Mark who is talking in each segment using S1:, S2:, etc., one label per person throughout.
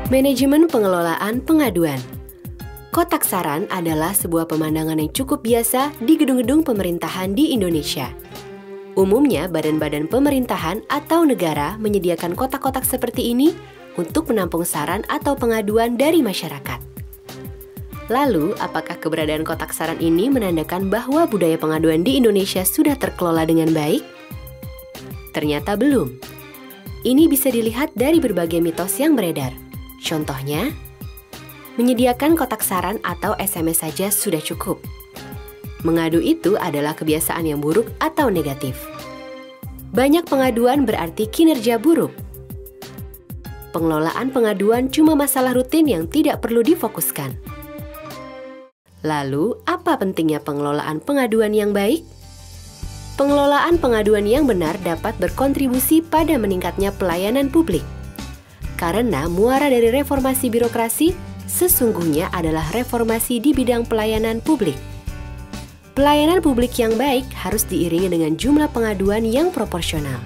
S1: Manajemen pengelolaan pengaduan. Kotak saran adalah sebuah pemandangan yang cukup biasa di gedung-gedung pemerintahan di Indonesia. Umumnya, badan-badan pemerintahan atau negara menyediakan kotak-kotak seperti ini untuk menampung saran atau pengaduan dari masyarakat. Lalu, apakah keberadaan kotak saran ini menandakan bahwa budaya pengaduan di Indonesia sudah terkelola dengan baik? Ternyata belum. Ini bisa dilihat dari berbagai mitos yang beredar. Contohnya, menyediakan kotak saran atau SMS saja sudah cukup. Mengadu itu adalah kebiasaan yang buruk atau negatif. Banyak pengaduan berarti kinerja buruk. Pengelolaan pengaduan cuma masalah rutin yang tidak perlu difokuskan. Lalu, apa pentingnya pengelolaan pengaduan yang baik? Pengelolaan pengaduan yang benar dapat berkontribusi pada meningkatnya pelayanan publik. Karena muara dari reformasi birokrasi sesungguhnya adalah reformasi di bidang pelayanan publik. Pelayanan publik yang baik harus diiringi dengan jumlah pengaduan yang proporsional.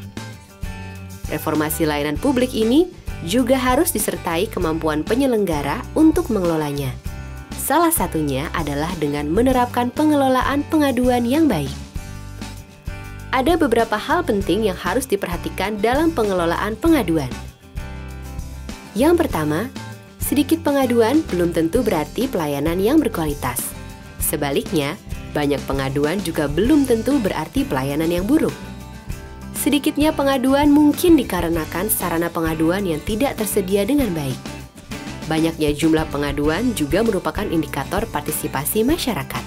S1: Reformasi layanan publik ini juga harus disertai kemampuan penyelenggara untuk mengelolanya. Salah satunya adalah dengan menerapkan pengelolaan pengaduan yang baik. Ada beberapa hal penting yang harus diperhatikan dalam pengelolaan pengaduan. Yang pertama, sedikit pengaduan belum tentu berarti pelayanan yang berkualitas. Sebaliknya, banyak pengaduan juga belum tentu berarti pelayanan yang buruk. Sedikitnya pengaduan mungkin dikarenakan sarana pengaduan yang tidak tersedia dengan baik. Banyaknya jumlah pengaduan juga merupakan indikator partisipasi masyarakat.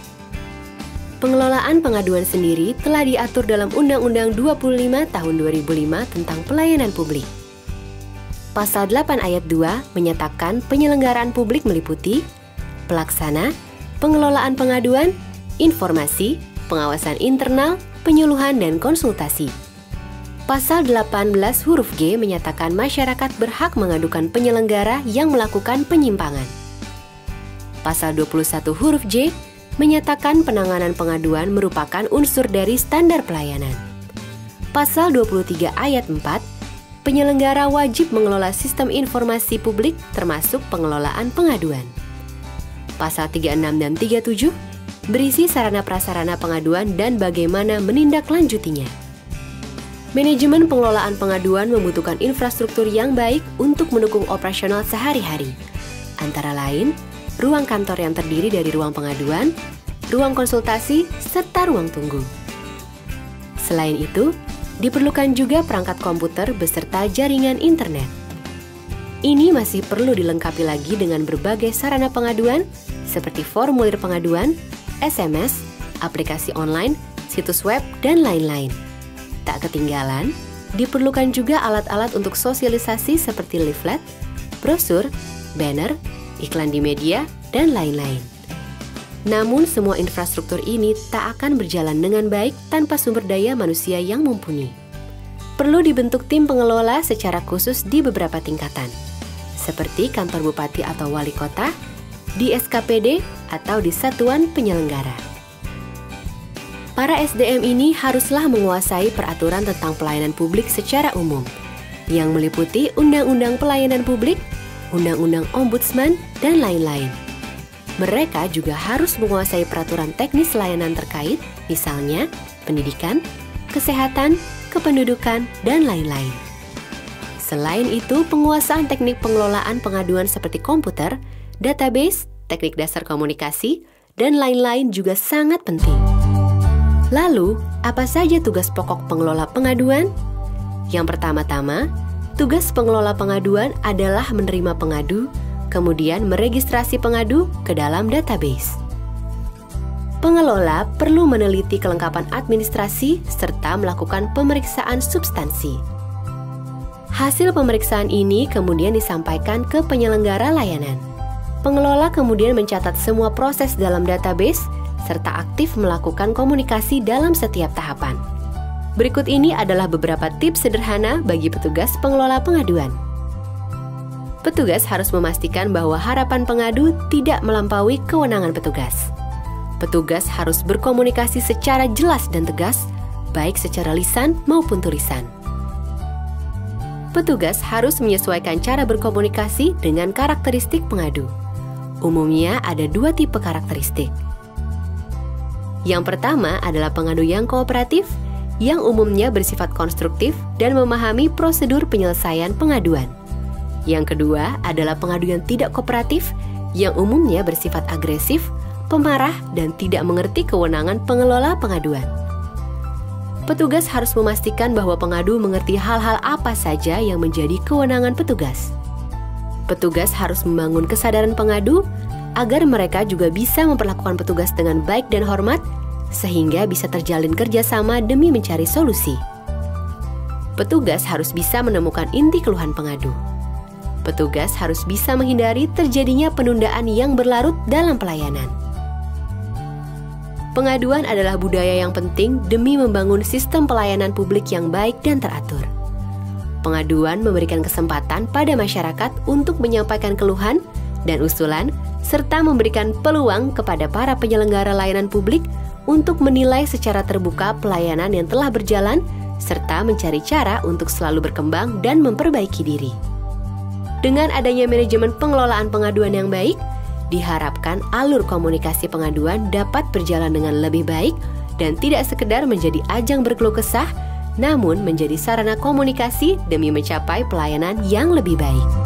S1: Pengelolaan pengaduan sendiri telah diatur dalam Undang-Undang 25 Tahun 2005 tentang pelayanan publik. Pasal 8 ayat 2 menyatakan penyelenggaraan publik meliputi pelaksana, pengelolaan pengaduan, informasi, pengawasan internal, penyuluhan, dan konsultasi. Pasal 18 huruf G menyatakan masyarakat berhak mengadukan penyelenggara yang melakukan penyimpangan. Pasal 21 huruf J menyatakan penanganan pengaduan merupakan unsur dari standar pelayanan. Pasal 23 ayat 4, penyelenggara wajib mengelola sistem informasi publik termasuk pengelolaan pengaduan. Pasal 36 dan 37 berisi sarana prasarana pengaduan dan bagaimana menindaklanjutinya. Manajemen pengelolaan pengaduan membutuhkan infrastruktur yang baik untuk mendukung operasional sehari-hari. Antara lain, ruang kantor yang terdiri dari ruang pengaduan, ruang konsultasi, serta ruang tunggu. Selain itu, diperlukan juga perangkat komputer beserta jaringan internet. Ini masih perlu dilengkapi lagi dengan berbagai sarana pengaduan seperti formulir pengaduan, SMS, aplikasi online, situs web, dan lain-lain. Tak ketinggalan, diperlukan juga alat-alat untuk sosialisasi seperti leaflet, brosur, banner, iklan di media, dan lain-lain. Namun semua infrastruktur ini tak akan berjalan dengan baik tanpa sumber daya manusia yang mumpuni. Perlu dibentuk tim pengelola secara khusus di beberapa tingkatan, seperti kantor bupati atau wali kota, di SKPD, atau di satuan penyelenggara. Para SDM ini haruslah menguasai peraturan tentang pelayanan publik secara umum, yang meliputi Undang-Undang Pelayanan Publik, Undang-Undang Ombudsman, dan lain-lain. Mereka juga harus menguasai peraturan teknis layanan terkait, misalnya pendidikan, kesehatan, kependudukan, dan lain-lain. Selain itu, penguasaan teknik pengelolaan pengaduan seperti komputer, database, teknik dasar komunikasi, dan lain-lain juga sangat penting. Lalu, apa saja tugas pokok pengelola pengaduan? Yang pertama-tama, tugas pengelola pengaduan adalah menerima pengadu, kemudian meregistrasi pengadu ke dalam database. Pengelola perlu meneliti kelengkapan administrasi serta melakukan pemeriksaan substansi. Hasil pemeriksaan ini kemudian disampaikan ke penyelenggara layanan. Pengelola kemudian mencatat semua proses dalam database serta aktif melakukan komunikasi dalam setiap tahapan. Berikut ini adalah beberapa tips sederhana bagi petugas pengelola pengaduan. Petugas harus memastikan bahwa harapan pengadu tidak melampaui kewenangan petugas. Petugas harus berkomunikasi secara jelas dan tegas, baik secara lisan maupun tulisan. petugas harus menyesuaikan cara berkomunikasi dengan karakteristik pengadu. Umumnya ada 2 tipe karakteristik. Yang pertama adalah pengadu yang kooperatif, yang umumnya bersifat konstruktif dan memahami prosedur penyelesaian pengaduan. Yang kedua adalah pengadu yang tidak kooperatif, yang umumnya bersifat agresif, pemarah, dan tidak mengerti kewenangan pengelola pengaduan. Petugas harus memastikan bahwa pengadu mengerti hal-hal apa saja yang menjadi kewenangan petugas. Petugas harus membangun kesadaran pengadu agar mereka juga bisa memperlakukan petugas dengan baik dan hormat, sehingga bisa terjalin kerjasama demi mencari solusi. Petugas harus bisa menemukan inti keluhan pengadu. Petugas harus bisa menghindari terjadinya penundaan yang berlarut dalam pelayanan. Pengaduan adalah budaya yang penting demi membangun sistem pelayanan publik yang baik dan teratur. Pengaduan memberikan kesempatan pada masyarakat untuk menyampaikan keluhan dan usulan, serta memberikan peluang kepada para penyelenggara layanan publik untuk menilai secara terbuka pelayanan yang telah berjalan, serta mencari cara untuk selalu berkembang dan memperbaiki diri. Dengan adanya manajemen pengelolaan pengaduan yang baik, diharapkan alur komunikasi pengaduan dapat berjalan dengan lebih baik dan tidak sekedar menjadi ajang berkeluh kesah, namun menjadi sarana komunikasi demi mencapai pelayanan yang lebih baik.